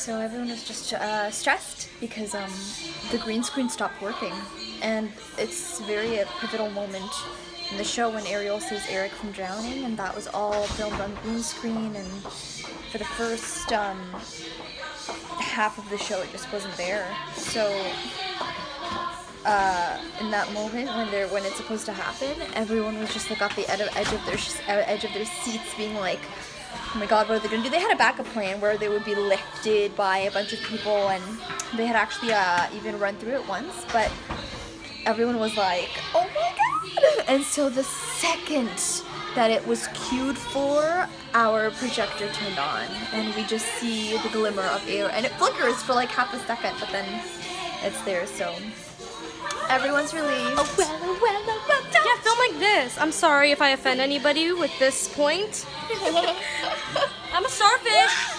so everyone was just stressed because the green screen stopped working, and it's very a pivotal moment in the show when Ariel saves Eric from drowning, and that was all filmed on green screen, and for the first half of the show it just wasn't there. So in that moment when it's supposed to happen, everyone was just like at the edge of their seats, being like, oh my god, what are they gonna do? They had a backup plan where they would be lifted by a bunch of people, and they had actually even run through it once, but everyone was like, oh my god! And so the second that it was cued for, our projector turned on, and we just see the glimmer of air, and it flickers for like half a second, but then it's there, so everyone's relieved. Yeah, film like this. I'm sorry if I offend anybody with this point. I'm a starfish.